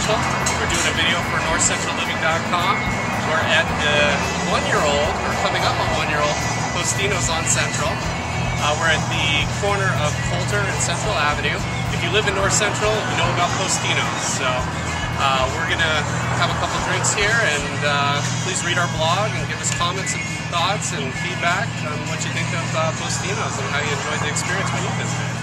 Central. We're doing a video for NorthCentralLiving.com. We're at the one-year-old, or coming up on one-year-old, Postino's on Central. We're at the corner of Coulter and Central Avenue. If you live in North Central, you know about Postino's. So we're going to have a couple drinks here, and please read our blog and give us comments and thoughts and feedback on what you think of Postino's and how you enjoyed the experience when you visited.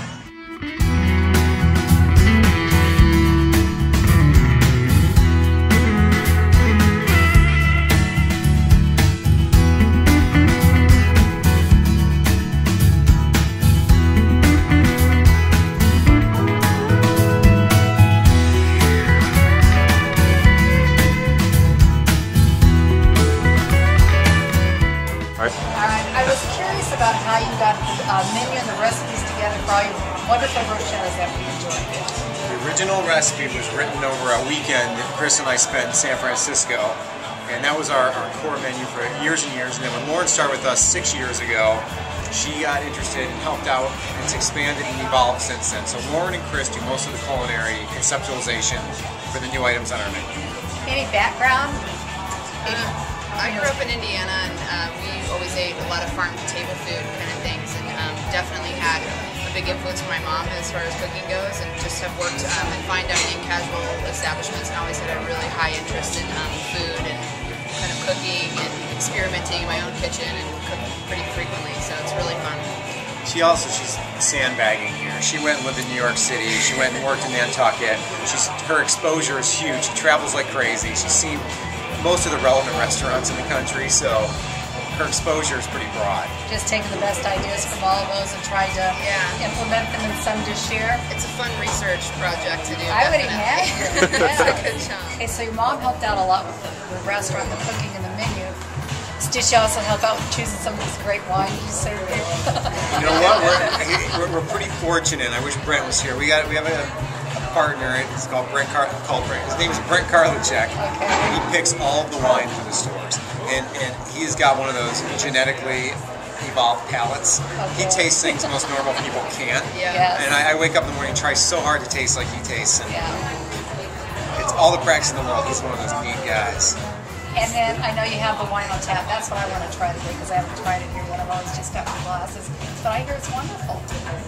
I was curious about how you got the menu and the recipes together for all your wonderful brochures that we enjoyed. The original recipe was written over a weekend that Chris and I spent in San Francisco, and that was our core menu for years and years. And then when Lauren started with us 6 years ago, she got interested and helped out, and it's expanded and evolved since then. So Lauren and Chris do most of the culinary conceptualization for the new items on our menu. Any background? I grew up in Indiana, and we always ate a lot of farm-to-table food kind of things, and definitely had a big influence from my mom as far as cooking goes, and just have worked in fine dining, casual establishments, and always had a really high interest in food and kind of cooking and experimenting in my own kitchen and cooking pretty frequently, so it's really fun. She's sandbagging here. She went and lived in New York City. She went and worked in Nantucket. Her exposure is huge. She travels like crazy. She's seen most of the relevant restaurants in the country, so her exposure is pretty broad. Just taking the best ideas from all of those and trying to implement them in some dish here. It's a fun research project to do. I would imagine. It's a good job. Okay, so your mom helped out a lot with the restaurant, the cooking, and the menu. Did she also help out with choosing some of this great wine you serve here? You know what? We're pretty fortunate. I wish Brent was here. We have a partner. It's called Brent. His name is Brent Karlichek. Okay. And he picks all of the wine for the stores, and he's got one of those genetically evolved palates. Okay. He tastes things most normal people can't. Yeah. Yes. And I wake up in the morning and try so hard to taste like he tastes, and Yeah. it's all the practice in the world. He's one of those neat guys. And then I know you have the wine on tap. That's what I want to try today because I haven't tried it here yet. I've always just got my glasses. But I hear it's wonderful.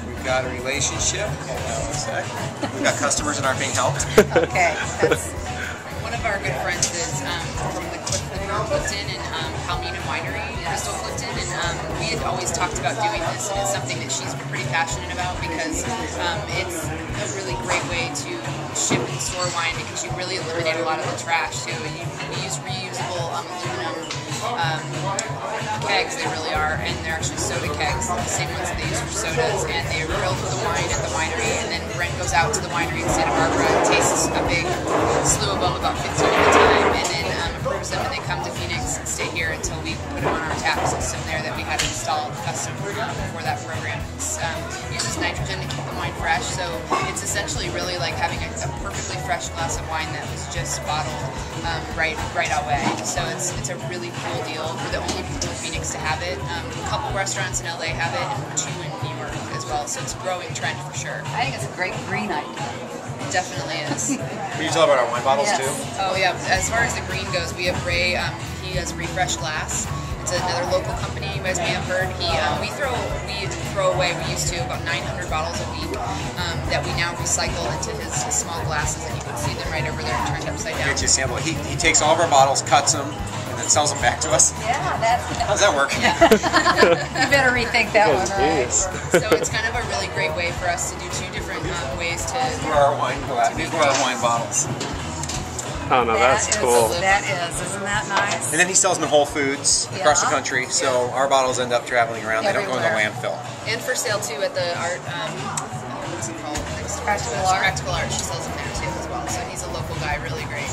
We've got a relationship. We've got customers that aren't being helped. Okay. That's One of our good friends is from Clifton and Palmina Winery, Crystal Clifton, and we had always talked about doing this, and it's something that she's pretty passionate about because it's a really great way to ship and store wine because you really eliminate a lot of the trash too. We use reusable aluminum kegs, they really are, and they're actually soda kegs, the same ones that they use for sodas, and they are filled with the wine at the winery, and then Brent goes out to the winery in Santa Barbara and tastes a big slew of them, about 15 at a time, and then approves them, and they come to Phoenix and stay here until we put them on our tap system there that we had installed custom for that program. It uses nitrogen to keep the wine fresh, so it's essentially really like having a perfectly fresh glass of wine that was just bottled right away. So it's a really cool deal. We're the only people in Phoenix to have it. A couple restaurants in LA have it, and 2 in New York as well. So it's a growing trend for sure. I think it's a great green idea. It definitely is. Can you tell about our wine bottles too? Oh yeah. As far as the green goes, we have Ray. He has Refresh Glass. It's another local company you guys may have heard. We throw away. We used to about 900 bottles a week that we now recycle into his small glasses, and you can see them right over there turned upside down. Get you a sample. He takes all of our bottles, cuts them, and then sells them back to us. Yeah, that's. How does that work? You better rethink that one, right? So it's kind of a really great way for us to do 2 different ways to. For our wine bottles. Oh no, that's cool. That isn't that nice? And then he sells them in Whole Foods across the country, so our bottles end up traveling around. They don't go in the landfill. And for sale too at the art, what's it called? Practical Art. She sells them there too as well. So he's a local guy, really great.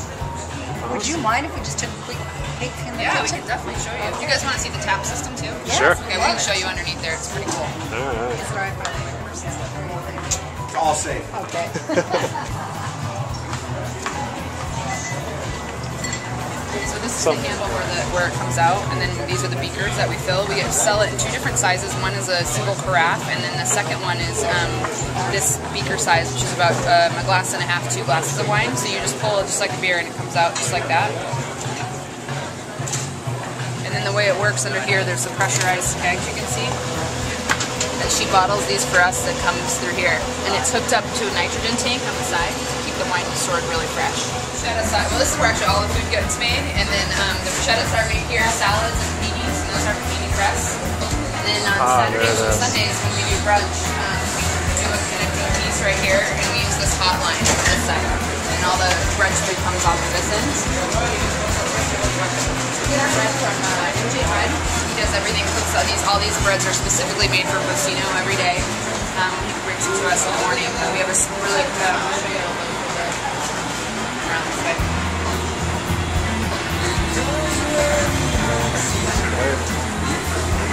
Would you mind if we just took a quick peek in the Yeah, we kitchen? can definitely show you. You guys want to see the tap system too? Yes. Sure. Okay, we can show you underneath there. It's pretty cool. Alright. Is it alright if I leave it versus the All safe. Okay. So this is the handle where it comes out, and then these are the beakers that we fill. We sell it in 2 different sizes. One is a single carafe, and then the second one is this beaker size, which is about a glass and a half, 2 glasses of wine. So you just pull it just like a beer, and it comes out just like that. And then the way it works under here, there's the pressurized kegs you can see. And she bottles these for us that comes through here. And it's hooked up to a nitrogen tank on the side to keep the wine stored really fresh. Bruschetta side, well, this is where actually all the food gets made. And then the bruschettas are made here, salads and paninis, and those are panini press. And then on Saturdays and Sundays when we do brunch, we do a kind of piece right here, and we use this hot line on this side. And all the brunch food comes off of this end. We get our bread from MJ Bread. He does everything, cooks all these breads are specifically made for Postino every day. He brings it to us in the morning. We have a really around this way.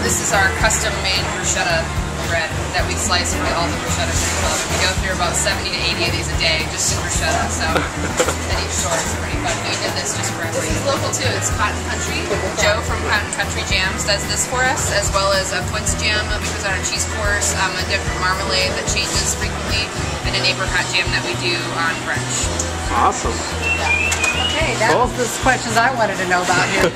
This is our custom-made bruschetta bread that we slice with all the bruschettas in the We go through about 70 to 80 of these a day just in bruschetta, so at each store it's pretty fun. We did this just for everyone. This is local too, it's Cotton Country. Joe from Cotton Country Jams does this for us, as well as a quince jam that we put on a cheese course, a different marmalade that changes frequently, and an apricot jam that we do on brunch. Awesome. Okay, that was the questions I wanted to know about here.